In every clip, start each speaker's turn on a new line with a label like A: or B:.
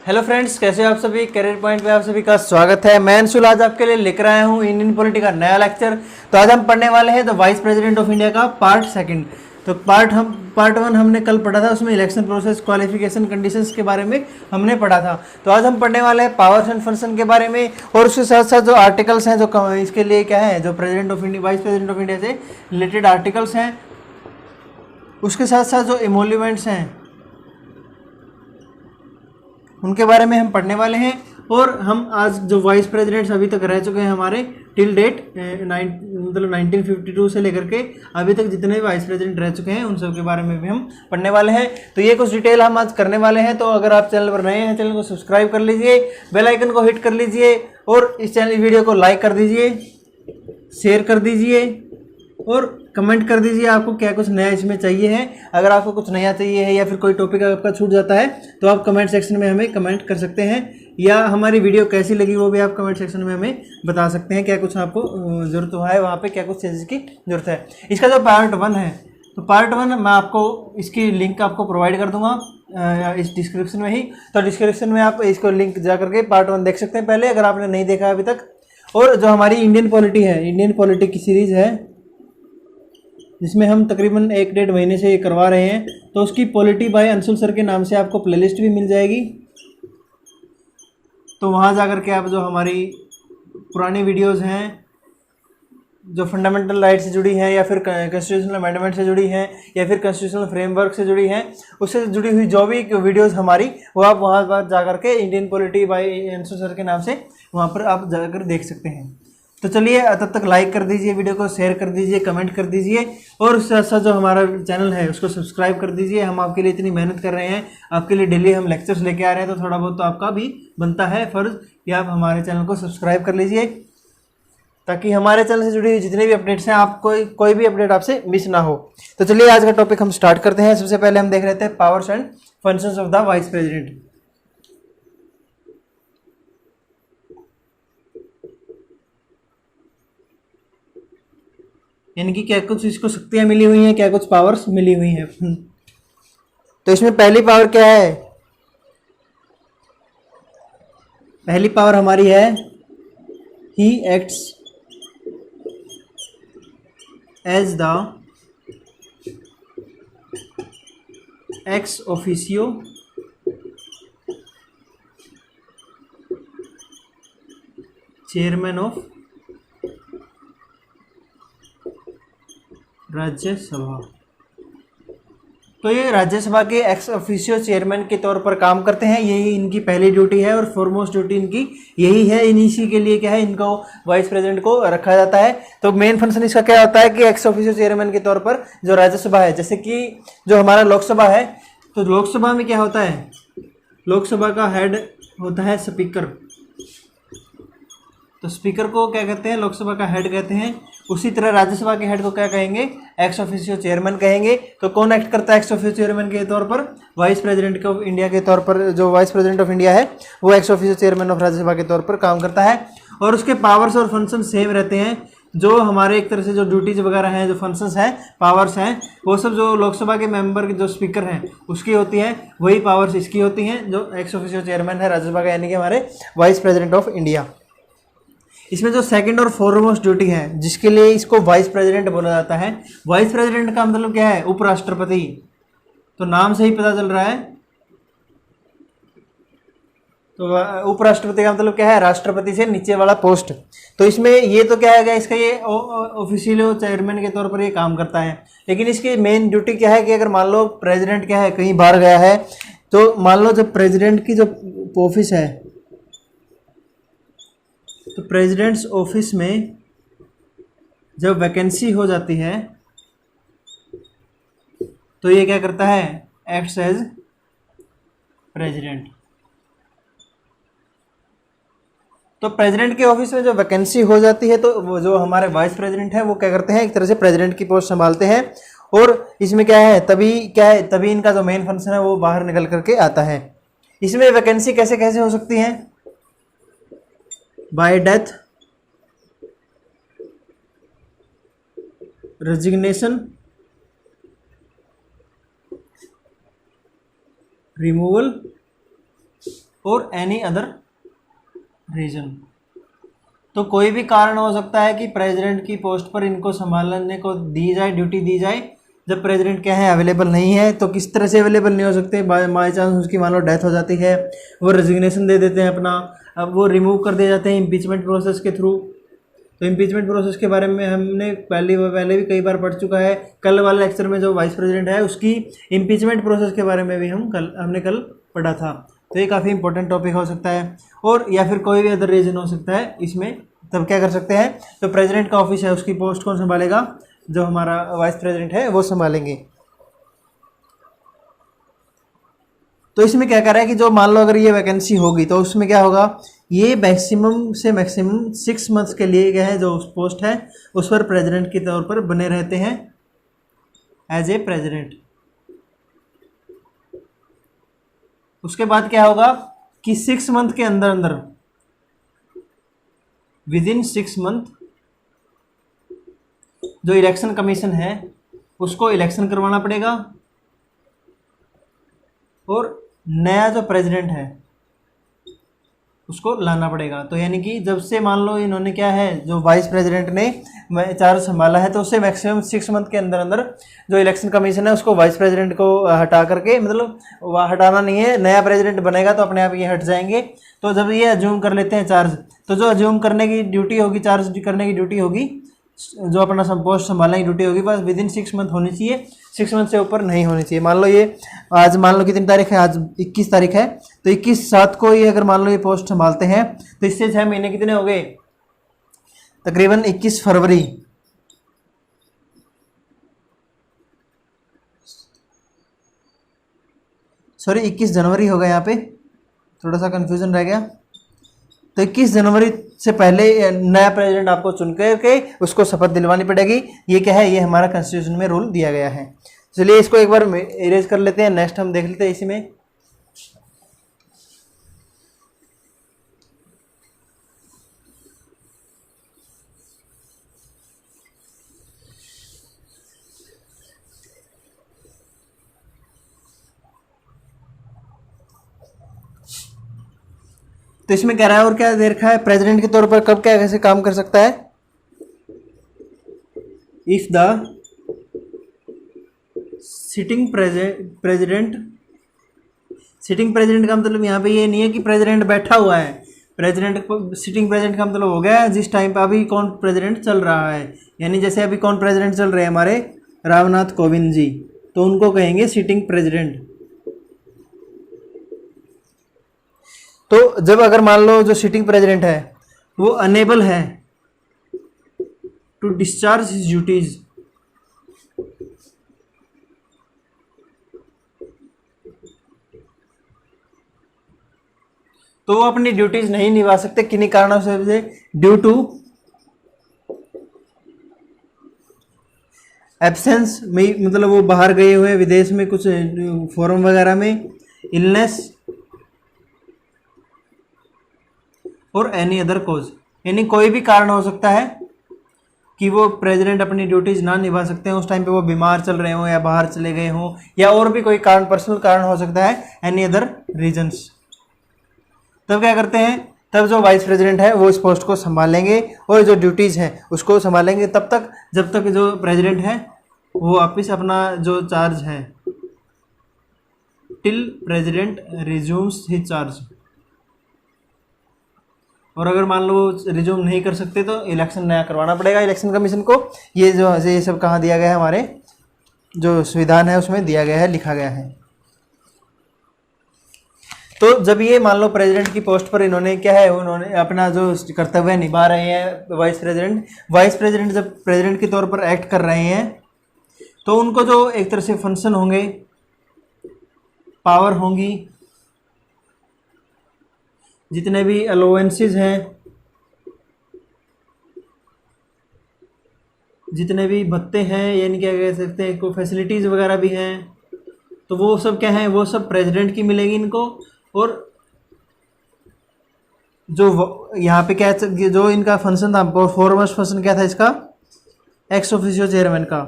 A: Hello friends, कैसे हो आप सभी। करियर पॉइंट पे आप सभी का स्वागत है। मैं अंशुल आज आपके लिए लेकर आया हूँ इंडियन पॉलिटी का नया लेक्चर। तो आज हम पढ़ने वाले हैं the vice president of India का पार्ट सेकंड। तो पार्ट वन हमने कल पढ़ा था, उसमें इलेक्शन प्रोसेस, क्वालिफिकेशन, कंडीशंस के बारे में हमने पढ़ा था। तो आज हम पढ़ने वाले हैं पावर्स एंड फंक्शन के बारे में, और उसके साथ साथ जो आर्टिकल्स हैं, जो इसके लिए क्या है, जो president of India, vice president of India से रिलेटेड आर्टिकल्स हैं, उसके साथ साथ जो इमोल्यूमेंट्स हैं उनके बारे में हम पढ़ने वाले हैं। और हम आज जो वाइस प्रेसिडेंट्स अभी तक रह चुके हैं हमारे टिल डेट, मतलब 1952 से लेकर के अभी तक जितने भी वाइस प्रेसिडेंट रह चुके हैं उन सब के बारे में भी हम पढ़ने वाले हैं। तो ये कुछ डिटेल हम आज करने वाले हैं। तो अगर आप चैनल पर नए हैं, चैनल को सब्सक्राइब कर लीजिए, बेल आइकन को हिट कर लीजिए, और इस चैनल वीडियो को लाइक कर दीजिए, शेयर कर दीजिए, और कमेंट कर दीजिए आपको क्या कुछ नया इसमें चाहिए है। अगर आपको कुछ नया चाहिए है या फिर कोई टॉपिक आपका छूट जाता है तो आप कमेंट सेक्शन में हमें कमेंट कर सकते हैं, या हमारी वीडियो कैसी लगी वो भी आप कमेंट सेक्शन में हमें बता सकते हैं। क्या कुछ आपको ज़रूरत हुआ है, वहाँ पे क्या कुछ चीज़ की ज़रूरत है। इसका जो पार्ट वन है, तो पार्ट वन मैं आपको इसकी लिंक आपको प्रोवाइड कर दूंगा इस डिस्क्रिप्शन में ही। तो डिस्क्रिप्शन में आप इसको लिंक जा करके पार्ट वन देख सकते हैं पहले, अगर आपने नहीं देखा अभी तक। और जो हमारी इंडियन पॉलिटी है, इंडियन पॉलिटी की सीरीज़ है जिसमें हम तकरीबन 1-1.5 महीने से ये करवा रहे हैं, तो उसकी पॉलिटी बाय अंशुल सर के नाम से आपको प्लेलिस्ट भी मिल जाएगी। तो वहाँ जा कर के आप जो हमारी पुरानी वीडियोस हैं, जो फंडामेंटल राइट से जुड़ी हैं, या फिर कॉन्स्टिट्यूशनल अमेंडमेंट से जुड़ी हैं, या फिर कॉन्स्टिट्यूशनल फ्रेमवर्क से जुड़ी हैं, उससे जुड़ी हुई जो भी वीडियोस हमारी, वो आप वहाँ पर जा कर के Indian polity bye Anshul sir के नाम से वहाँ पर आप जाकर देख सकते हैं। तो चलिए, तब तक लाइक कर दीजिए, वीडियो को शेयर कर दीजिए, कमेंट कर दीजिए, और उसके साथ साथ जो हमारा चैनल है उसको सब्सक्राइब कर दीजिए। हम आपके लिए इतनी मेहनत कर रहे हैं, आपके लिए डेली हम लेक्चर्स लेके आ रहे हैं, तो थोड़ा बहुत तो आपका भी बनता है फ़र्ज़ कि आप हमारे चैनल को सब्सक्राइब कर लीजिए, ताकि हमारे चैनल से जुड़ी हुई जितने भी अपडेट्स हैं, आप कोई भी अपडेट आपसे मिस ना हो। तो चलिए, आज का टॉपिक हम स्टार्ट करते हैं। सबसे पहले हम देख रहे थे powers and functions of the vice president. यानी कि क्या कुछ इसको शक्तियां मिली हुई हैं, क्या कुछ पावर्स मिली हुई हैं। तो इसमें पहली पावर क्या है? पहली पावर हमारी है ही acts as the ex officio chairman of Rajya Sabha. तो ये राज्यसभा के एक्स ऑफिशियो चेयरमैन के तौर पर काम करते हैं। यही इनकी पहली ड्यूटी है, और फॉरमोस्ट ड्यूटी इनकी यही है। इसी के लिए क्या है, इनको वाइस प्रेसिडेंट को रखा जाता है। तो मेन फंक्शन इसका क्या होता है कि एक्स ऑफिशियो चेयरमैन के तौर पर जो राज्यसभा है, जैसे कि जो हमारा लोकसभा है, तो लोकसभा में क्या होता है, लोकसभा का हेड होता है स्पीकर। तो स्पीकर को क्या कहते हैं, लोकसभा का हेड कहते हैं। उसी तरह राज्यसभा के हेड को क्या कहेंगे, एक्स ऑफिशियो चेयरमैन कहेंगे। तो कौन एक्ट करता है एक्स ऑफिशियो चेयरमैन के तौर पर? वाइस प्रेसिडेंट ऑफ इंडिया के तौर पर, जो वाइस प्रेसिडेंट ऑफ इंडिया है वो x officio chairman of Rajya Sabha के तौर पर काम करता है। और उसके पावर्स और फंक्शन सेम रहते हैं। जो हमारे एक तरह से जो ड्यूटीज वगैरह हैं, जो फंक्शंस हैं, पावर्स हैं, वो सब जो लोकसभा के मेंबर जो स्पीकर हैं उसकी होती हैं, वही पावर्स इसकी होती हैं, जो एक्स ऑफिशियो चेयरमैन है राज्यसभा का, यानी कि हमारे वाइस प्रेसिडेंट ऑफ इंडिया। इसमें जो सेकंड और फॉरमोस्ट ड्यूटी है, जिसके लिए इसको वाइस प्रेसिडेंट बोला जाता है। वाइस प्रेसिडेंट का मतलब क्या है, उपराष्ट्रपति। तो नाम से ही पता चल रहा है, तो उपराष्ट्रपति का मतलब क्या है, राष्ट्रपति से नीचे वाला पोस्ट। तो इसमें ये तो क्या है, इसका ये ऑफिशियल चेयरमैन के तौर पर ये काम करता है। लेकिन इसकी मेन ड्यूटी क्या है कि अगर मान लो प्रेसिडेंट क्या है, कहीं बाहर गया है, तो मान लो जब प्रेसिडेंट की जो ऑफिस है, तो प्रेसिडेंट्स ऑफिस में जब वैकेंसी हो जाती है तो ये क्या करता है, एक्ट्स एज प्रेसिडेंट। तो प्रेसिडेंट के ऑफिस में जो वैकेंसी हो जाती है, तो वो जो हमारे वाइस प्रेसिडेंट है वो क्या करते हैं, एक तरह से प्रेसिडेंट की पोस्ट संभालते हैं। और इसमें क्या है, तभी इनका जो मेन फंक्शन है वो बाहर निकल करके आता है। इसमें वैकेंसी कैसे कैसे हो सकती है, बाय डेथ, रेजिग्नेशन, रिमूवल, और एनी अदर रीजन। तो कोई भी कारण हो सकता है कि प्रेसिडेंट की पोस्ट पर इनको संभालने को दी जाए, ड्यूटी दी जाए। जब प्रेसिडेंट क्या है, अवेलेबल नहीं है, तो किस तरह से अवेलेबल नहीं हो सकते, बाई चांस उसकी मान लो डेथ हो जाती है, वो रेजिग्नेशन दे देते हैं अपना, अब वो रिमूव कर दिए जाते हैं इम्पीचमेंट प्रोसेस के थ्रू। तो इम्पीचमेंट प्रोसेस के बारे में हमने पहले भी कई बार पढ़ चुका है। कल वाले लेक्चर में जो वाइस प्रेसिडेंट है उसकी इम्पीचमेंट प्रोसेस के बारे में भी हमने कल पढ़ा था। तो ये काफ़ी इंपॉर्टेंट टॉपिक हो सकता है। और या फिर कोई भी अदर रीजन हो सकता है इसमें, तब क्या कर सकते हैं, तो प्रेसिडेंट का ऑफिस है उसकी पोस्ट कौन संभालेगा, जो हमारा वाइस प्रेसिडेंट है वो संभालेंगे। तो इसमें क्या कर रहा है कि जो मान लो अगर ये वैकेंसी होगी तो उसमें क्या होगा, ये मैक्सिमम से मैक्सिमम 6 मंथ्स के लिए क्या है, जो पोस्ट है उस पर प्रेसिडेंट के तौर पर बने रहते हैं एज ए प्रेसिडेंट। उसके बाद क्या होगा कि 6 मंथ के अंदर अंदर, विद इन 6 मंथ, जो इलेक्शन कमीशन है उसको इलेक्शन करवाना पड़ेगा और नया जो प्रेसिडेंट है उसको लाना पड़ेगा। तो यानी कि जब से मान लो इन्होंने क्या है, जो वाइस प्रेसिडेंट ने चार्ज संभाला है, तो उससे मैक्सिमम 6 मंथ के अंदर अंदर जो इलेक्शन कमीशन है उसको वाइस प्रेसिडेंट को हटा करके, मतलब हटाना नहीं है, नया प्रेसिडेंट बनेगा तो अपने आप ये हट जाएंगे। तो जब ये अज्यूम कर लेते हैं चार्ज, तो जो अज्यूम करने की ड्यूटी होगी, चार्ज करने की ड्यूटी होगी, जो अपना पोस्ट संभालने की ड्यूटी होगी, बस विद इन 6 मंथ होनी चाहिए, 6 मंथ से ऊपर नहीं होनी चाहिए। मान लो ये आज, मान लो कितनी तारीख है, आज 21 तारीख है, तो 21/7 को ये अगर मान लो ये पोस्ट संभालते हैं तो इससे 6 महीने कितने हो गए, तकरीबन 21 फरवरी, सॉरी 21 जनवरी होगा, यहाँ पे थोड़ा सा कंफ्यूजन रह गया। तो 21 जनवरी से पहले नया प्रेसिडेंट आपको चुन करके उसको शपथ दिलवानी पड़ेगी। ये क्या है, ये हमारा कॉन्स्टिट्यूशन में रूल दिया गया है। चलिए इसको एक बार इरेज कर लेते हैं, नेक्स्ट हम देख लेते हैं इसी में। तो इसमें कह रहा है और क्या दे रखा है, प्रेसिडेंट के तौर पर कब क्या कैसे काम कर सकता है, if the sitting president, sitting president का मतलब यहाँ पे ये नहीं है कि प्रेसिडेंट बैठा हुआ है, प्रेसिडेंट, सिटिंग प्रेसिडेंट का मतलब हो गया जिस टाइम पे अभी कौन प्रेसिडेंट चल रहा है। यानी जैसे अभी कौन प्रेसिडेंट चल रहे हैं हमारे, रामनाथ कोविंद जी, तो उनको कहेंगे सिटिंग प्रेसिडेंट। तो जब अगर मान लो जो सिटिंग प्रेसिडेंट है वो अनेबल है टू डिस्चार्ज हिज ड्यूटीज, तो वो अपनी ड्यूटीज नहीं निभा सकते किन्हीं कारणों से, ड्यू टू एब्सेंस में, मतलब वो बाहर गए हुए विदेश में कुछ फॉरम वगैरह में, इलनेस और एनी अदर कॉज, यानी कोई भी कारण हो सकता है कि वो प्रेसिडेंट अपनी ड्यूटीज ना निभा सकते हैं, उस टाइम पे वो बीमार चल रहे हों या बाहर चले गए हों या और भी कोई कारण, पर्सनल कारण हो सकता है, एनी अदर रीजंस। तब क्या करते हैं, तब जो वाइस प्रेसिडेंट है वो इस पोस्ट को संभालेंगे और जो ड्यूटीज़ हैं उसको संभालेंगे तब तक जब तक जो प्रेसिडेंट है वो वापस अपना जो चार्ज है, till president resumes his charge. और अगर मान लो रिज्यूम नहीं कर सकते तो इलेक्शन नया करवाना पड़ेगा इलेक्शन कमीशन को। ये जो ये सब कहाँ दिया गया है, हमारे जो संविधान है उसमें दिया गया है, लिखा गया है। तो जब ये मान लो प्रेसिडेंट की पोस्ट पर इन्होंने क्या है, उन्होंने अपना जो कर्तव्य निभा रहे हैं वाइस प्रेसिडेंट जब प्रेसिडेंट के तौर पर एक्ट कर रहे हैं तो उनको जो एक तरह से फंक्शन होंगे, पावर होंगी, जितने भी अलाउंसेस हैं, जितने भी भत्ते हैं, यानी क्या कह सकते हैं, कोई फैसिलिटीज़ वगैरह भी हैं, तो वो सब क्या है, वो सब प्रेसिडेंट की मिलेगी इनको। और जो यहाँ पे क्या है, जो इनका फंक्शन था, फॉरमोस्ट फंक्शन क्या था इसका, एक्स ऑफिशियो चेयरमैन का,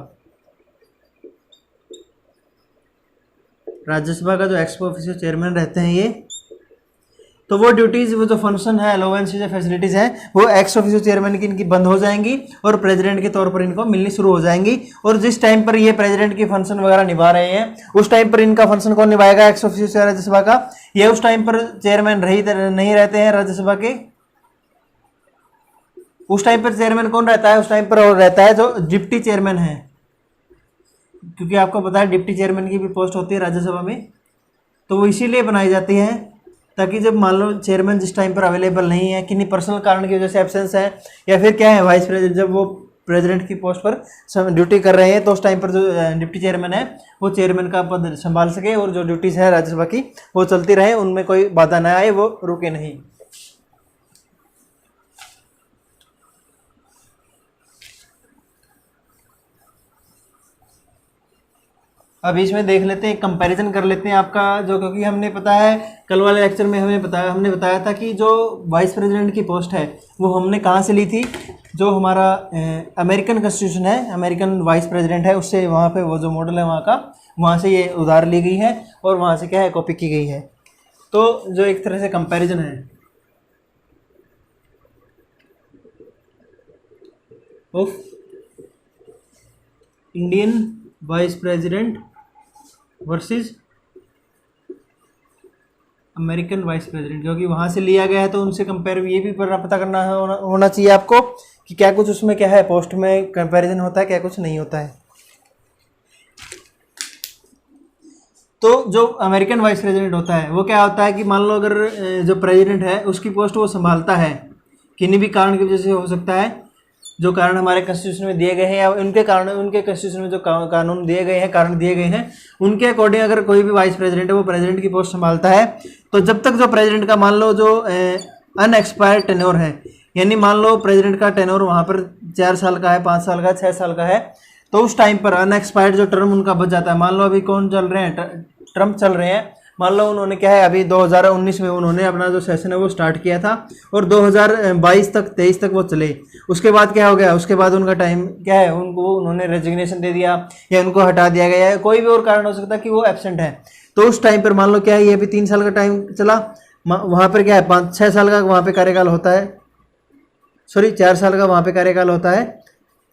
A: राज्यसभा का जो एक्स ऑफिशियो चेयरमैन रहते हैं तो वो ड्यूटीज, वो जो फंक्शन है, अलाउंसेज या फैसिलिटीज हैं, वो एक्स ऑफिशियो चेयरमैन की इनकी बंद हो जाएंगी और प्रेसिडेंट के तौर पर इनको मिलनी शुरू हो जाएंगी। और जिस टाइम पर ये प्रेसिडेंट की फंक्शन वगैरह निभा रहे हैं उस टाइम पर इनका फंक्शन कौन निभाएगा, एक्स ऑफिशियो राज्यसभा का। ये उस टाइम पर चेयरमैन नहीं रहते हैं राज्यसभा के। उस टाइम पर चेयरमैन कौन रहता है, उस टाइम पर रहता है जो डिप्टी चेयरमैन है, क्योंकि आपको पता है डिप्टी चेयरमैन की भी पोस्ट होती है राज्यसभा में। तो वो इसीलिए बनाई जाती है ताकि जब मान लो चेयरमैन जिस टाइम पर अवेलेबल नहीं है, किन्हीं पर्सनल कारण की वजह से एब्सेंस है, या फिर क्या है वाइस प्रेसिडेंट जब वो प्रेसिडेंट की पोस्ट पर ड्यूटी कर रहे हैं, तो उस टाइम पर जो डिप्टी चेयरमैन है वो चेयरमैन का पद संभाल सके और जो ड्यूटीज़ है राज्यसभा की वो चलती रहे, उनमें कोई बाधा ना आए, वो रुके नहीं। अब इसमें देख लेते हैं, कंपैरिजन कर लेते हैं आपका जो, क्योंकि हमने पता है कल वाले लेक्चर में हमने बताया था कि जो वाइस प्रेसिडेंट की पोस्ट है वो हमने कहाँ से ली थी, जो हमारा अमेरिकन कॉन्स्टिट्यूशन है, अमेरिकन वाइस प्रेसिडेंट है उससे, वहाँ पे वो जो मॉडल है वहाँ का, वहाँ से ये उधार ली गई है और वहाँ से क्या है कॉपी की गई है। तो जो एक तरह से कंपैरिजन है of Indian vice president versus American vice president, क्योंकि वहाँ से लिया गया है तो उनसे कंपेयर ये भी पता करना होना चाहिए आपको कि क्या कुछ उसमें क्या है, पोस्ट में कंपैरिजन होता है, क्या कुछ नहीं होता है। तो जो अमेरिकन वाइस प्रेसिडेंट होता है वो क्या होता है कि मान लो अगर जो प्रेसिडेंट है उसकी पोस्ट वो संभालता है, किन्हीं भी कारण की वजह से हो सकता है, जो कारण हमारे कॉन्स्टिट्यूशन में दिए गए हैं या उनके कारण, उनके कॉन्स्टिट्यूशन में जो कानून दिए गए हैं, कारण दिए गए हैं, उनके अकॉर्डिंग अगर कोई भी वाइस प्रेसिडेंट है वो प्रेसिडेंट की पोस्ट संभालता है, तो जब तक जो प्रेसिडेंट का मान लो जो अनएक्सपायर्ड टेन्योर है, यानी मान लो प्रेसिडेंट का टेन्योर वहाँ पर 4 साल का है, 5 साल का, 6 साल का है, तो उस टाइम पर अनएक्सपायर्ड जो टर्म उनका बच जाता है। मान लो अभी कौन चल रहे हैं, ट्रम्प चल रहे हैं, मान लो उन्होंने क्या है अभी 2019 में उन्होंने अपना जो सेशन है वो स्टार्ट किया था और 2022 तक 23 तक वो चले। उसके बाद क्या हो गया, उसके बाद उनका टाइम क्या है, उनको उन्होंने रेजिग्नेशन दे दिया या उनको हटा दिया गया है, कोई भी और कारण हो सकता है कि वो एब्सेंट है। तो उस टाइम पर मान लो क्या है, ये अभी 3 साल का टाइम चला, वहाँ पर क्या है 5-6 साल का वहाँ पर कार्यकाल होता है, सॉरी 4 साल का वहाँ पर कार्यकाल होता है,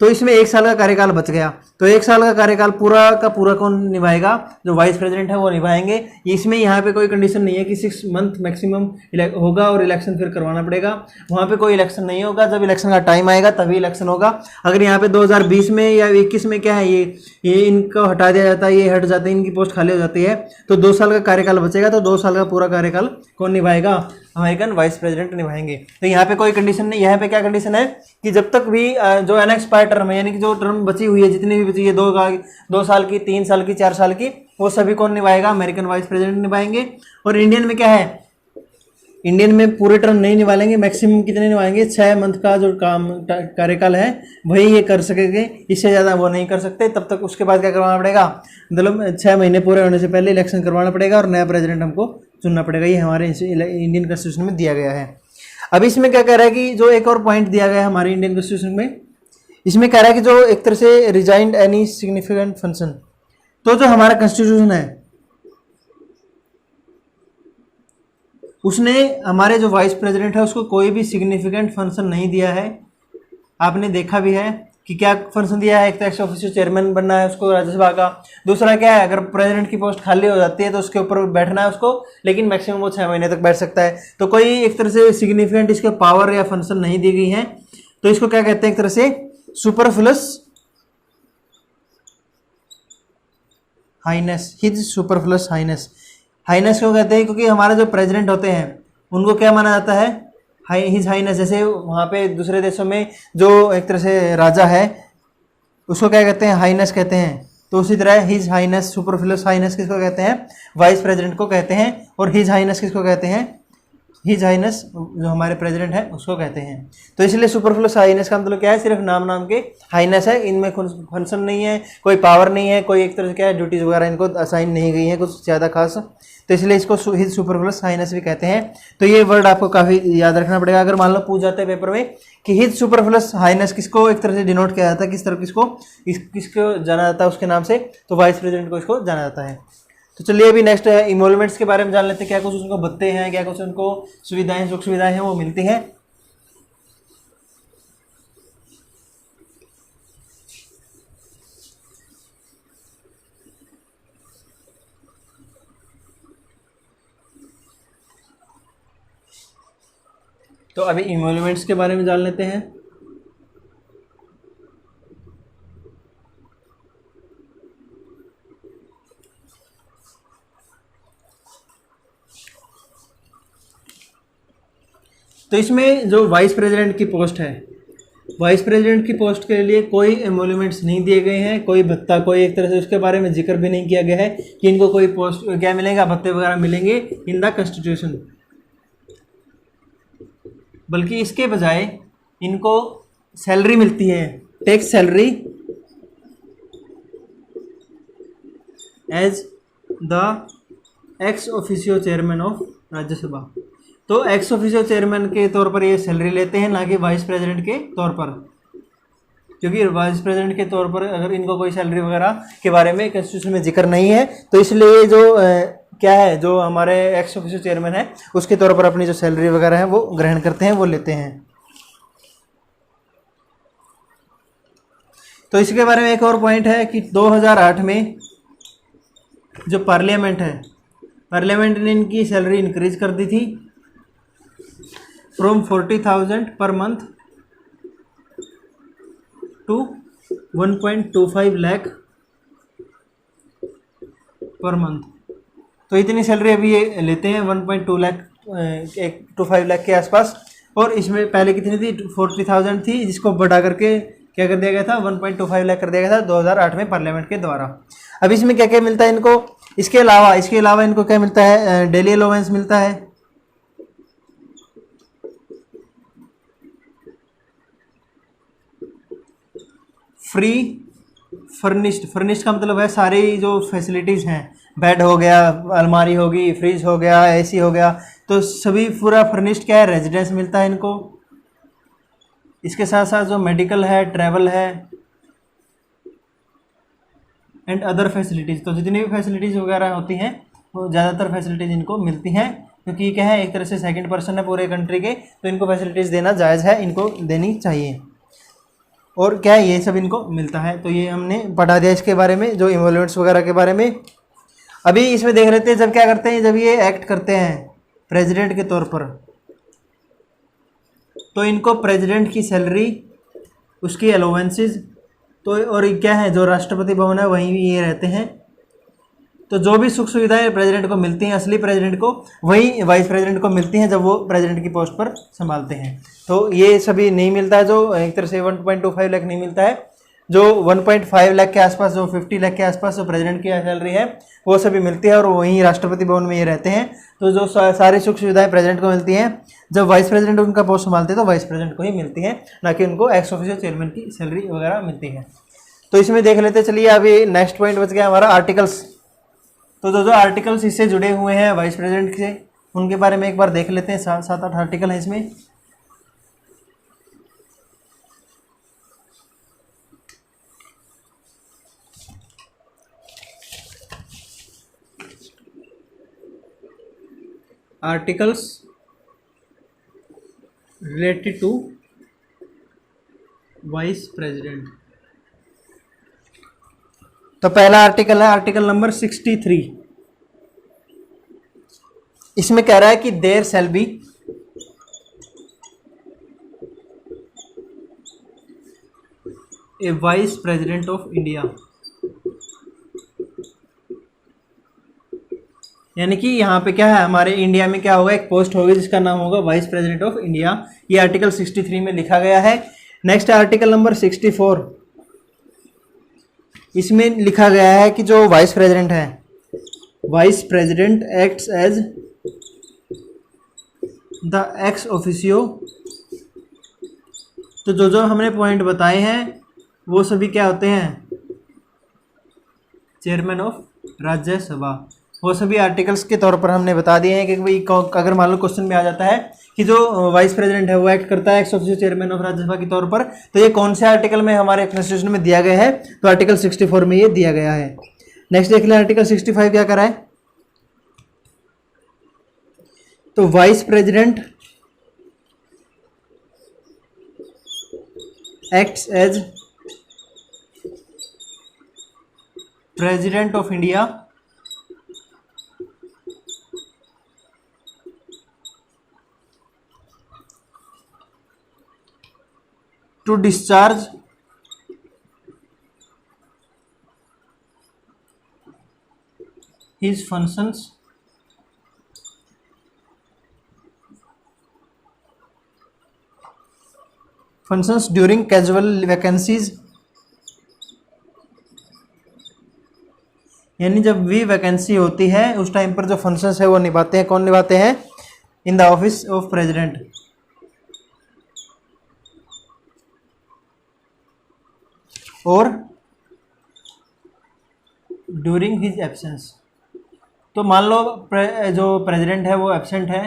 A: तो इसमें 1 साल का कार्यकाल बच गया। तो 1 साल का कार्यकाल पूरा का पूरा कौन निभाएगा, जो वाइस प्रेसिडेंट है वो निभाएंगे। इसमें यहाँ पे कोई कंडीशन नहीं है कि 6 मंथ मैक्सिमम होगा और इलेक्शन फिर करवाना पड़ेगा, वहाँ पे कोई इलेक्शन नहीं होगा, जब इलेक्शन का टाइम आएगा तभी इलेक्शन होगा। अगर यहाँ पे 2020 में या 21 में क्या है ये इनको हटा दिया जाता है, ये हट जाते हैं, इनकी पोस्ट खाली हो जाती है, तो 2 साल का कार्यकाल बचेगा, तो 2 साल का पूरा कार्यकाल कौन निभाएगा, अमेरिकन वाइस प्रेसिडेंट निभाएंगे। तो यहाँ पे कोई कंडीशन नहीं, यहाँ पे क्या कंडीशन है कि जब तक भी जो अनएक्सपायर्ड टर्म है, यानी कि जो टर्म बची हुई है, जितनी भी बची है 2 साल की, 3 साल की, 4 साल की, वो सभी कौन निभाएगा, अमेरिकन वाइस प्रेसिडेंट निभाएंगे। और इंडियन में क्या है, इंडियन में पूरे टर्म नहीं निभाएंगे, मैक्सिमम कितने निभाएंगे, 6 मंथ का जो काम कार्यकाल है वही ये कर सकेंगे, इससे ज़्यादा वो नहीं कर सकते। तब तक उसके बाद क्या करवाना पड़ेगा, मतलब 6 महीने पूरे होने से पहले इलेक्शन करवाना पड़ेगा और नया प्रेसिडेंट हमको चुनना पड़ेगा। ये हमारे इंडियन कॉन्स्टिट्यूशन में दिया गया है। अब इसमें क्या कह रहा है कि जो एक और पॉइंट दिया गया है हमारे इंडियन कॉन्स्टिट्यूशन में, इसमें कह रहा है कि जो एक तरह से रिजाइंड एनी सिग्निफिकेंट फंक्शन, तो जो हमारा कॉन्स्टिट्यूशन है उसने हमारे जो वाइस प्रेसिडेंट है उसको कोई भी सिग्निफिकेंट फंक्शन नहीं दिया है। आपने देखा भी है कि क्या फंक्शन दिया है, एक तो एक्स ऑफिशियो चेयरमैन बनना है उसको राज्यसभा का, दूसरा क्या है अगर प्रेसिडेंट की पोस्ट खाली हो जाती है तो उसके ऊपर बैठना है उसको, लेकिन मैक्सिमम वो 6 महीने तक बैठ सकता है। तो कोई एक तरह से सिग्निफिकेंट इसके पावर या फंक्शन नहीं दी गई है, तो इसको क्या कहते हैं, एक तरह से superfluous highness, his superfluous highness. Highness क्यों कहते हैं, क्योंकि हमारे जो प्रेसिडेंट होते हैं उनको क्या माना जाता है, हिज हाइनेस। जैसे वहाँ पे दूसरे देशों में जो एक तरह से राजा है उसको क्या कहते हैं, हाइनेस कहते हैं। तो उसी तरह हिज हाइनेस, सुपरफ्लुअस हाइनेस किसको कहते हैं, वाइस प्रेसिडेंट को कहते हैं। और हिज हाइनेस किसको कहते हैं, हिज हाइनेस जो हमारे प्रेसिडेंट है उसको कहते हैं। तो इसलिए सुपरफ्लुअस हाइनेस का मतलब क्या है, सिर्फ नाम के हाइनेस है, इनमें फंक्शन नहीं है, कोई पावर नहीं है, कोई एक तरह से क्या है ड्यूटीज़ वगैरह इनको असाइन नहीं गई है कुछ ज़्यादा खास, तो इसलिए इसको हिज सुपरफ्लुअस हाइनेस भी कहते हैं। तो ये वर्ड आपको काफ़ी याद रखना पड़ेगा। अगर मान लो पूछ जाते हैं पेपर में कि हिज सुपरफ्लुअस हाइनेस किसको एक तरह से डिनोट किया जाता है, किस तरह किसको जाना जाता है उसके नाम से, तो वाइस प्रेसिडेंट को इसको जाना जाता है। तो चलिए अभी नेक्स्ट इमोलमेंट्स के बारे में जान लेते हैं, क्या कुछ उनको भत्ते हैं, क्या कुछ उनको सुविधाएं, सुख सुविधाएं हैं वो मिलती हैं। तो अभी इमोलमेंट्स के बारे में जान लेते हैं। तो इसमें जो वाइस प्रेसिडेंट की पोस्ट है, वाइस प्रेसिडेंट की पोस्ट के लिए कोई एमोल्यूमेंट्स नहीं दिए गए हैं, कोई भत्ता, कोई एक तरह से उसके बारे में जिक्र भी नहीं किया गया है कि इनको कोई पोस्ट क्या मिलेगा, भत्ते वगैरह मिलेंगे इन द कॉन्स्टिट्यूशन, बल्कि इसके बजाय इनको सैलरी मिलती है, tax salary as the ex officio chairman of Rajya Sabha. तो एक्स ऑफिशियो चेयरमैन के तौर पर ये सैलरी लेते हैं, ना कि वाइस प्रेसिडेंट के तौर पर, क्योंकि वाइस प्रेसिडेंट के तौर पर अगर इनको कोई सैलरी वगैरह के बारे में कॉन्स्टिट्यूशन में जिक्र नहीं है, तो इसलिए जो क्या है, जो हमारे एक्स ऑफिशियो चेयरमैन है उसके तौर पर अपनी जो सैलरी वगैरह है वो ग्रहण करते हैं, वो लेते हैं। तो इसके बारे में एक और पॉइंट है कि 2008 में जो पार्लियामेंट है, पार्लियामेंट ने इनकी सैलरी इंक्रीज कर दी थी from 40,000 per month to 1.25 lakh per month. तो इतनी सैलरी अभी ये लेते हैं 1.2 लाख 1.25 लाख के आसपास, और इसमें पहले कितनी थी, 40,000 थी, जिसको बढ़ा करके क्या कर दिया गया था, 1.25 लाख कर दिया गया था 2008 में पार्लियामेंट के द्वारा। अब इसमें क्या क्या मिलता है इनको, इसके अलावा इनको क्या मिलता है, डेली अलाउंस मिलता है, फ्री फर्निश्ड का मतलब है सारी जो फैसिलिटीज़ हैं, बेड हो गया, अलमारी होगी, फ्रिज हो गया, एसी हो गया, तो सभी पूरा फर्निश्ड क्या है, रेजिडेंस मिलता है इनको। इसके साथ साथ जो मेडिकल है, ट्रैवल है एंड अदर फैसिलिटीज़, तो जितनी भी फैसिलिटीज़ वगैरह होती हैं वो ज़्यादातर फैसिलिटीज़ इनको मिलती हैं, क्योंकि क्या है, एक तरह से सेकंड पर्सन है पूरे कंट्री के, तो इनको फैसिलिटीज़ देना जायज़ है, इनको देनी चाहिए, और क्या है, ये सब इनको मिलता है। तो ये हमने पढ़ा दिया इसके बारे में, जो इमोल्यूमेंट्स वगैरह के बारे में। अभी इसमें देख लेते हैं जब क्या करते हैं, जब ये एक्ट करते हैं प्रेसिडेंट के तौर पर, तो इनको प्रेसिडेंट की सैलरी, उसकी अलाउंसेस, तो और क्या है, जो राष्ट्रपति भवन है वहीं ये रहते हैं, तो जो भी सुख सुविधाएं प्रेसिडेंट को मिलती हैं, असली प्रेसिडेंट को, वही वाइस प्रेसिडेंट को मिलती हैं जब वो प्रेसिडेंट की पोस्ट पर संभालते हैं। तो ये सभी नहीं मिलता है, जो एक तरह से 1.25 लाख नहीं मिलता है, जो 1.5 लाख के आसपास, जो 50 लाख के आसपास जो प्रेसिडेंट की सैलरी है वो सभी मिलती है, और वहीं राष्ट्रपति भवन में ये रहते हैं। तो जो सारी सुख सुविधाएं प्रेसिडेंट को मिलती हैं, जब वाइस प्रेसिडेंट उनका पोस्ट संभालते हैं तो वाइस प्रेसिडेंट को ही मिलती हैं, ना कि उनको एक्स ऑफिशियल चेयरमैन की सैलरी वगैरह मिलती है। तो इसमें देख लेते चलिए, अभी नेक्स्ट पॉइंट बच गया हमारा आर्टिकल्स। तो जो आर्टिकल्स इससे जुड़े हुए हैं वाइस प्रेसिडेंट से, उनके बारे में एक बार देख लेते हैं। 7-8 आर्टिकल है इसमें। Articles related to vice president. तो पहला आर्टिकल है आर्टिकल नंबर 63। इसमें कह रहा है कि there shall be a vice president of India, यानी कि यहाँ पे क्या है, हमारे इंडिया में क्या होगा, एक पोस्ट होगी जिसका नाम होगा वाइस प्रेसिडेंट ऑफ इंडिया। ये आर्टिकल 63 में लिखा गया है। Next article number 64। इसमें लिखा गया है कि जो वाइस प्रेसिडेंट है, vice president acts as the ex officio. तो जो हमने पॉइंट बताए हैं वो सभी क्या होते हैं, चेयरमैन ऑफ राज्यसभा। वो सभी आर्टिकल्स के तौर पर हमने बता दिए हैं कि भाई अगर मान लो क्वेश्चन में आ जाता है कि जो वाइस प्रेसिडेंट है वो एक्ट करता है x officio chairman of Rajya Sabha के तौर पर, तो ये कौन से आर्टिकल में हमारे कॉन्स्टिट्यूशन में दिया गया है, तो आर्टिकल 64 में ये दिया गया है। नेक्स्ट देख लें आर्टिकल 65 क्या करा है। तो vice president acts as president of India to discharge his functions during casual vacancies, यानी जब भी वैकेंसी होती है उस टाइम पर जो फंक्शंस है वो निभाते हैं। कौन निभाते हैं? In the office of president और ड्यूरिंग हिज एब्सेंस। तो मान लो जो प्रेसिडेंट है वो एब्सेंट है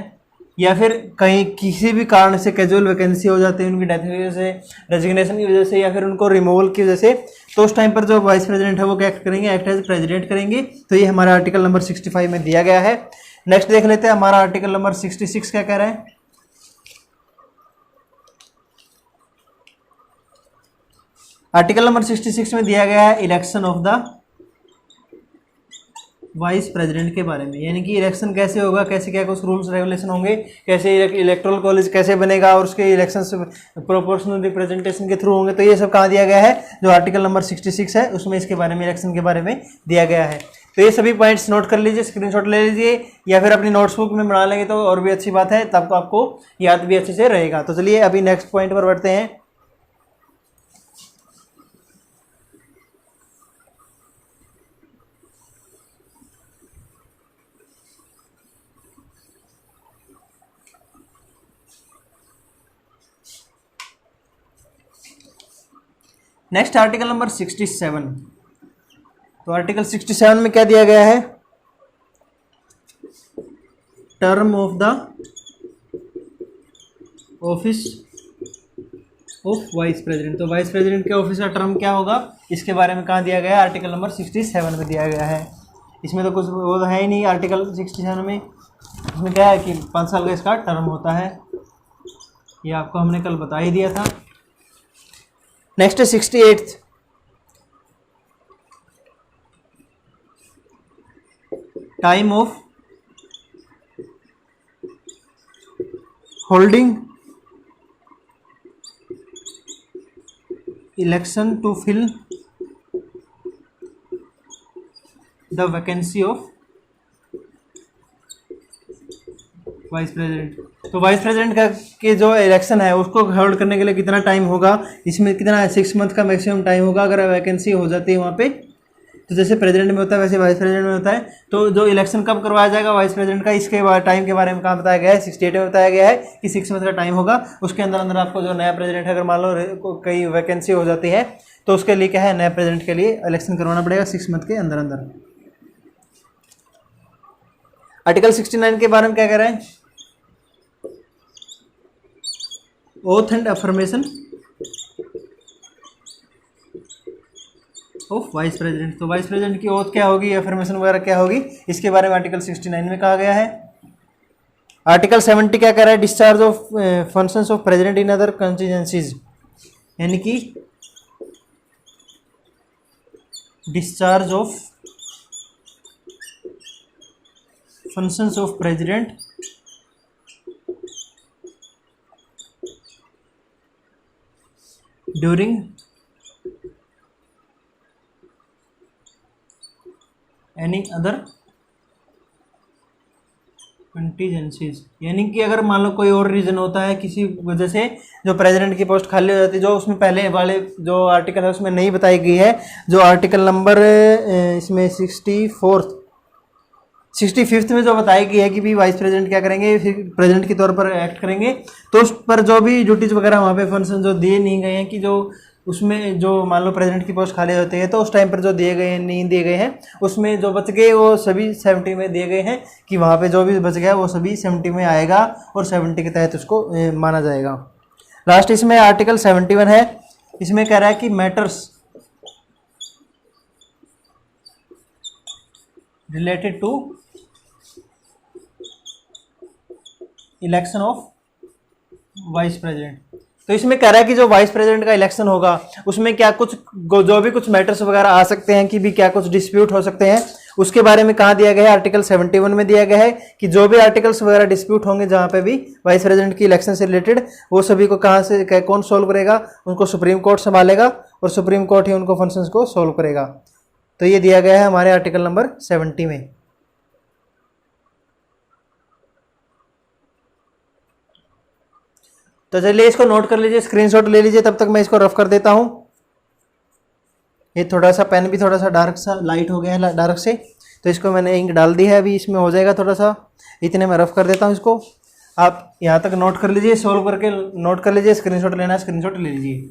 A: या फिर कहीं किसी भी कारण से कैजुअल वैकेंसी हो जाती है, उनकी डेथ की वजह से, रेजिग्नेशन की वजह से या फिर उनको रिमूवल की वजह से, तो उस टाइम पर जो वाइस प्रेसिडेंट है वो क्या करेंगे? एक्ट एज प्रेसिडेंट करेंगे। तो ये हमारा आर्टिकल नंबर 65 में दिया गया है। नेक्स्ट देख लेते हैं हमारा आर्टिकल नंबर 66 क्या कह रहा है। आर्टिकल नंबर 66 में दिया गया है election of the vice president के बारे में, यानी कि इलेक्शन कैसे होगा, कैसे क्या कुछ रूल्स रेगुलेशन होंगे, कैसे इलेक्टोरल कॉलेज कैसे बनेगा और उसके इलेक्शन प्रोपोर्शनल रिप्रेजेंटेशन के थ्रू होंगे। तो ये सब कहाँ दिया गया है? जो आर्टिकल नंबर 66 है उसमें इसके बारे में, इलेक्शन के बारे में दिया गया है। तो ये सभी पॉइंट्स नोट कर लीजिए, स्क्रीनशॉट ले लीजिए या फिर अपनी नोट्सबुक में बना लेंगे तो और भी अच्छी बात है, तब तो आपको याद भी अच्छे से रहेगा। तो चलिए अभी नेक्स्ट पॉइंट पर बढ़ते हैं। Next article number 67। तो आर्टिकल 67 में क्या दिया गया है? Term of the office of vice president. तो वाइस प्रेसिडेंट के ऑफिस का टर्म क्या होगा, इसके बारे में कहाँ दिया गया है? आर्टिकल नंबर 67 में दिया गया है। इसमें तो कुछ वो है ही नहीं आर्टिकल 67 में। इसमें क्या है कि 5 साल का इसका टर्म होता है, ये आपको हमने कल बता ही दिया था। Next 68th। Time of holding election to fill the vacancy of vice president. तो वाइस प्रेसिडेंट का के जो इलेक्शन है उसको होल्ड करने के लिए कितना टाइम होगा, इसमें कितना 6 मंथ का मैक्सिमम टाइम होगा अगर वैकेंसी हो जाती है वहाँ पे। तो जैसे प्रेसिडेंट में होता है वैसे वाइस प्रेसिडेंट में होता है। तो जो इलेक्शन कब करवाया जाएगा वाइस प्रेसिडेंट का, इसके टाइम के बारे में कहाँ बताया गया है? 68 में बताया गया है कि 6 मंथ का टाइम होगा। उसके अंदर अंदर आपको जो नया प्रेसिडेंट है, अगर मान लो कहीं वैकेंसी हो जाती है तो उसके लिए क्या है, नया प्रेसिडेंट के लिए इलेक्शन करवाना पड़ेगा 6 मंथ के अंदर अंदर। आर्टिकल 69 के बारे में क्या कह रहा है? Oath and affirmation of vice president. तो वाइस प्रेसिडेंट की ओथ क्या होगी, अफर्मेशन वगैरह क्या होगी, इसके बारे में आर्टिकल 69 में कहा गया है। आर्टिकल 70 क्या कह रहा है? Discharge of functions of president in other constituencies, यानी कि discharge of functions of president during any other contingencies, यानी कि अगर मान लो कोई और रीज़न होता है किसी वजह से जो प्रेसिडेंट की पोस्ट खाली हो जाती है, जो उसमें पहले वाले जो आर्टिकल है उसमें नहीं बताई गई है, जो आर्टिकल नंबर इसमें 65th में जो बताई गई है कि भी वाइस प्रेसिडेंट क्या करेंगे, फिर प्रेसिडेंट के तौर पर एक्ट करेंगे। तो उस पर जो भी ड्यूटीज वगैरह वहाँ पे फंक्शन जो दिए नहीं गए हैं कि जो उसमें जो मान लो प्रेसिडेंट की पोस्ट खाली होती है तो उस टाइम पर जो दिए गए हैं नहीं दिए गए हैं, उसमें जो बच गए वो सभी 70 में दिए गए हैं कि वहाँ पे जो भी बच गया वो सभी 70 में आएगा और 70 के तहत उसको माना जाएगा। लास्ट इसमें आर्टिकल 71 है। इसमें कह रहा है कि matters related to election of vice president. तो इसमें कह रहा है कि जो वाइस प्रेसिडेंट का इलेक्शन होगा उसमें क्या कुछ जो भी कुछ मैटर्स वगैरह आ सकते हैं कि भी क्या कुछ डिस्प्यूट हो सकते हैं, उसके बारे में कहाँ दिया गया है, आर्टिकल 71 में दिया गया है कि जो भी आर्टिकल्स वगैरह डिस्प्यूट होंगे जहाँ पे भी वाइस प्रेसिडेंट की इलेक्शन से रिलेटेड, वो सभी को कहाँ से कौन सोल्व करेगा, उनको सुप्रीम कोर्ट संभालेगा और सुप्रीम कोर्ट ही उनको फंक्शंस को सोल्व करेगा। तो ये दिया गया है हमारे आर्टिकल नंबर 70 में। तो चलिए इसको नोट कर लीजिए, स्क्रीनशॉट ले लीजिए, तब तक मैं इसको रफ कर देता हूँ। ये थोड़ा सा पेन भी थोड़ा सा डार्क सा लाइट हो गया है डार्क से, तो इसको मैंने इंक डाल दी है, अभी इसमें हो जाएगा थोड़ा सा, इतने में रफ कर देता हूँ इसको। आप यहाँ तक नोट कर लीजिए, सोल्व करके नोट कर लीजिए, स्क्रीनशॉट लेना है स्क्रीनशॉट ले लीजिए।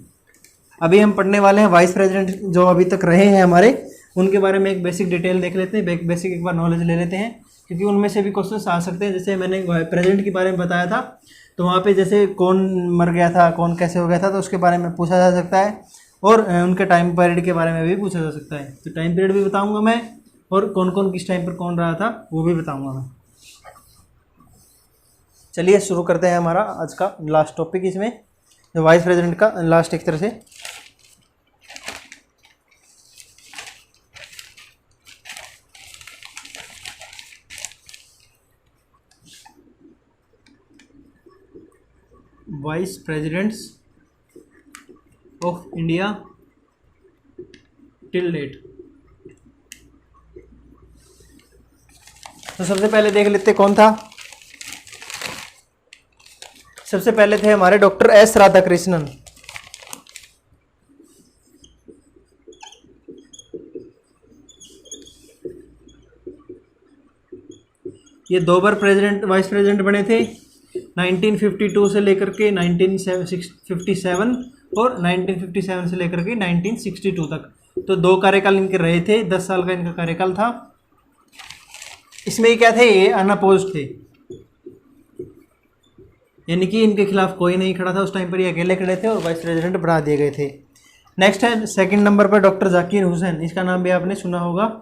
A: अभी हम पढ़ने वाले हैं वाइस प्रेसिडेंट जो अभी तक रहे हैं हमारे, उनके बारे में एक बेसिक डिटेल देख लेते हैं, बेसिक एक बार नॉलेज ले लेते हैं, क्योंकि उनमें से भी क्वेश्चन आ सकते हैं। जैसे मैंने प्रेसिडेंट के बारे में बताया था, तो वहाँ पे जैसे कौन मर गया था, कौन कैसे हो गया था, तो उसके बारे में पूछा जा सकता है, और उनके टाइम पीरियड के बारे में भी पूछा जा सकता है। तो टाइम पीरियड भी बताऊंगा मैं, और कौन कौन किस टाइम पर कौन रहा था वो भी बताऊंगा मैं। चलिए शुरू करते हैं हमारा आज का लास्ट टॉपिक, इसमें जो वाइस प्रेसिडेंट का लास्ट एक तरह से। Vice presidents of India till date. तो सबसे पहले देख लेते कौन था। सबसे पहले थे हमारे डॉक्टर एस राधाकृष्णन। ये 2 बार वाइस प्रेसिडेंट बने थे, 1952 से लेकर के 1957 और 1957 से लेकर के 1962 तक। तो 2 कार्यकाल इनके रहे थे, 10 साल का इनका कार्यकाल था। इसमें क्या थे, ये अनअपोज्ड थे, यानी कि इनके खिलाफ कोई नहीं खड़ा था उस टाइम पर, ये अकेले खड़े थे और वाइस प्रेसिडेंट बना दिए गए थे। नेक्स्ट है सेकंड नंबर पर डॉक्टर जाकिर हुसैन, इसका नाम भी आपने सुना होगा।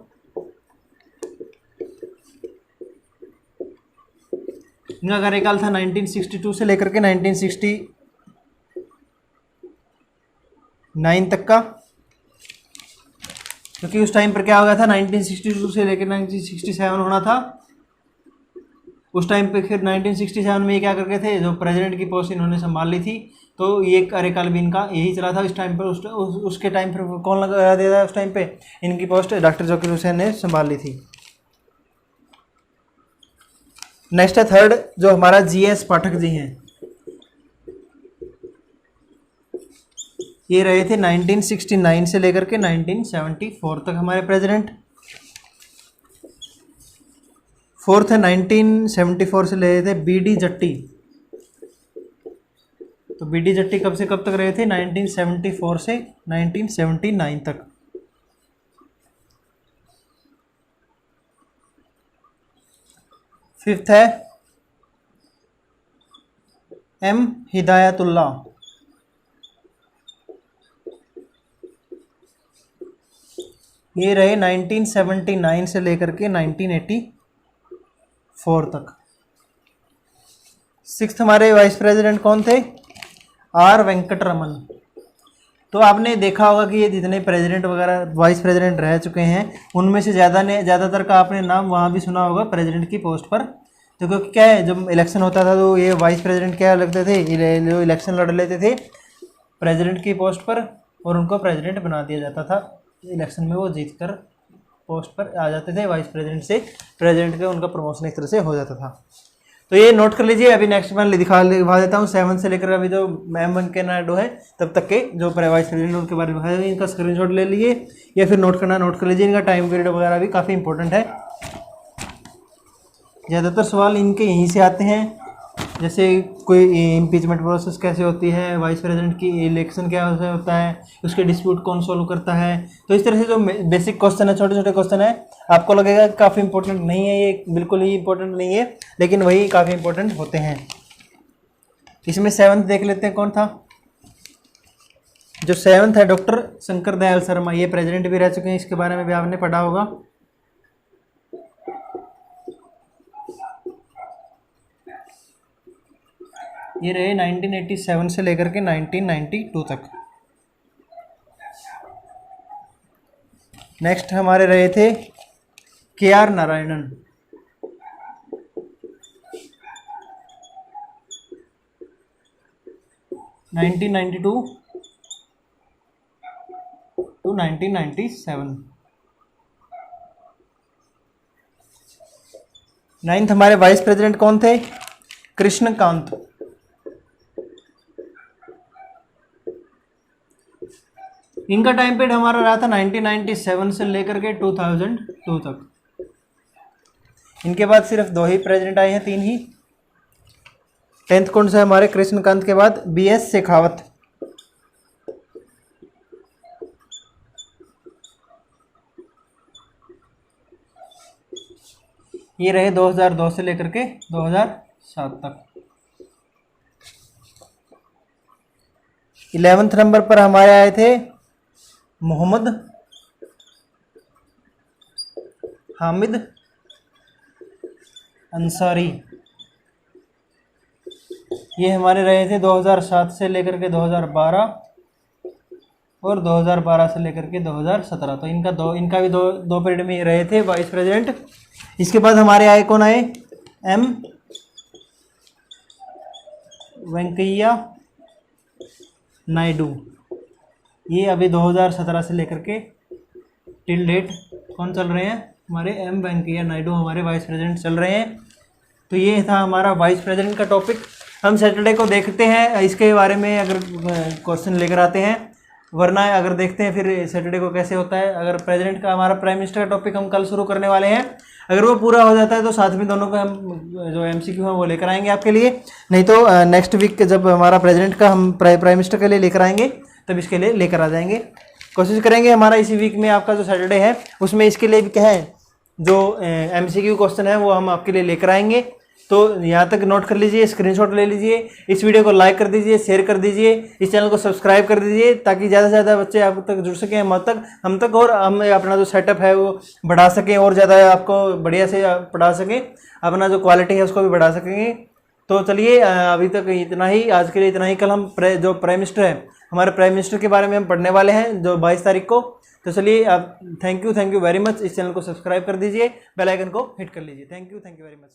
A: इनका कार्यकाल था 1962 से लेकर के 1969 तक का, क्योंकि उस टाइम पर क्या हो गया था, 1962 से लेकर 1967 होना था। उस टाइम पे फिर 1967 में ये क्या करके थे, जो प्रेसिडेंट की पोस्ट इन्होंने संभाल ली थी, तो ये कार्यकाल भी इनका यही चला था इस टाइम पर। उसके टाइम पर कौन लगा दिया था उस टाइम पे, इनकी पोस्ट डॉक्टर जाकिर हुसैन ने संभाल ली थी। नेक्स्ट है थर्ड, जो हमारा जीएस पाठक जी हैं, ये रहे थे 1969 से लेकर के 1974 तक हमारे प्रेसिडेंट। फोर्थ है 1974 से ले रहे थे बीडी जट्टी। तो बीडी जट्टी कब से कब तक रहे थे, 1974 से 1979 तक। फिफ्थ है एम हिदायतुल्ला। ये रहे 1979 से लेकर के 1984 तक। सिक्स्थ हमारे वाइस प्रेसिडेंट कौन थे, आर वेंकटरमन। तो आपने देखा होगा कि ये जितने प्रेसिडेंट वगैरह वाइस प्रेसिडेंट रह चुके हैं, उनमें से ज़्यादातर का आपने नाम वहाँ भी सुना होगा प्रेसिडेंट की पोस्ट पर। तो क्योंकि क्या है, जब इलेक्शन होता था तो ये वाइस प्रेसिडेंट क्या लगते थे, जो इलेक्शन लड़ लेते थे प्रेसिडेंट की पोस्ट पर, और उनको प्रेसिडेंट बना दिया जाता था। इलेक्शन में वो जीत कर पोस्ट पर आ जाते थे, वाइस प्रेसिडेंट से प्रेसिडेंट का उनका प्रमोशन एक तरह से हो जाता था। तो ये नोट कर लीजिए। अभी नेक्स्ट मैं दिखा देता हूँ 7 से लेकर अभी जो एम वेंकैया नायडू है तब तक के जो वाइस प्रेसिडेंट उनके बारे में है, इनका स्क्रीनशॉट ले लीजिए या फिर नोट कर लीजिए। इनका टाइम पीरियड वगैरह भी काफ़ी इंपॉर्टेंट है। ज़्यादातर सवाल इनके यहीं से आते हैं, जैसे कोई इम्पीचमेंट प्रोसेस कैसे होती है, वाइस प्रेसिडेंट की इलेक्शन क्या होता है, उसके डिस्प्यूट कौन सॉल्व करता है। तो इस तरह से जो बेसिक क्वेश्चन है, छोटे छोटे क्वेश्चन है, आपको लगेगा काफ़ी इंपॉर्टेंट नहीं है, ये बिल्कुल ही इंपॉर्टेंट नहीं है, लेकिन वही काफ़ी इंपॉर्टेंट होते हैं। इसमें 7th देख लेते हैं कौन था। जो 7th है डॉक्टर शंकर दयाल शर्मा, ये प्रेसिडेंट भी रह चुके हैं, इसके बारे में भी आपने पढ़ा होगा। ये रहे 1987 से लेकर के 1992 तक। नेक्स्ट हमारे रहे थे KR नारायणन। (1992 to 1997). नाइन्थ हमारे वाइस प्रेसिडेंट कौन थे? कृष्णकांत। इनका टाइम पीरियड हमारा रहा था 1997 से लेकर के 2002 तक। इनके बाद सिर्फ 2 ही प्रेसिडेंट आए हैं, 3 ही। 10th कौन सा है हमारे? कृष्णकांत के बाद BS शेखावत। ये रहे 2002 से लेकर के 2007 तक। 11th नंबर पर हमारे आए थे मोहम्मद हामिद अंसारी। ये हमारे रहे थे 2007 से लेकर के 2012 और 2012 से लेकर के 2017। तो इनका भी दो पीरियड में रहे थे वाइस प्रेसिडेंट। इसके बाद हमारे आए कौन आए? M वेंकैया नायडू। ये अभी 2017 से लेकर के टिल डेट कौन चल रहे हैं? हमारे M वेंकैया नायडू हमारे वाइस प्रेसिडेंट चल रहे हैं। तो ये था हमारा वाइस प्रेसिडेंट का टॉपिक। हम सैटरडे को देखते हैं इसके बारे में अगर क्वेश्चन लेकर आते हैं, वरना अगर देखते हैं फिर सैटरडे को कैसे होता है। अगर प्रेसिडेंट का हमारा प्राइम मिनिस्टर का टॉपिक हम कल शुरू करने वाले हैं, अगर वो पूरा हो जाता है तो साथ में दोनों का हम जो MCQ है वो लेकर आएंगे आपके लिए। नहीं तो नेक्स्ट वीक जब हमारा प्रेसिडेंट का हम प्राइम मिनिस्टर के लिए लेकर आएंगे तब इसके लिए लेकर आ जाएंगे। कोशिश करेंगे हमारा इसी वीक में आपका जो सैटरडे है उसमें इसके लिए भी क्या है जो MCQ क्वेश्चन है वो हम आपके लिए लेकर आएंगे। तो यहाँ तक नोट कर लीजिए, स्क्रीनशॉट ले लीजिए, इस वीडियो को लाइक कर दीजिए, शेयर कर दीजिए, इस चैनल को सब्सक्राइब कर दीजिए ताकि ज़्यादा से ज़्यादा बच्चे आप तक जुड़ सकें, हम तक और हम अपना जो सेटअप है वो बढ़ा सकें और ज़्यादा आपको बढ़िया से पढ़ा सकें, अपना जो क्वालिटी है उसको भी बढ़ा सकेंगे। तो चलिए अभी तक इतना ही, आज के लिए इतना ही। कल हम जो प्राइम मिनिस्टर है हमारे प्राइम मिनिस्टर के बारे में हम पढ़ने वाले हैं जो 22 तारीख को। तो चलिए आप थैंक यू वेरी मच। इस चैनल को सब्सक्राइब कर दीजिए, बेल आइकन को हिट कर लीजिए। Thank you very much.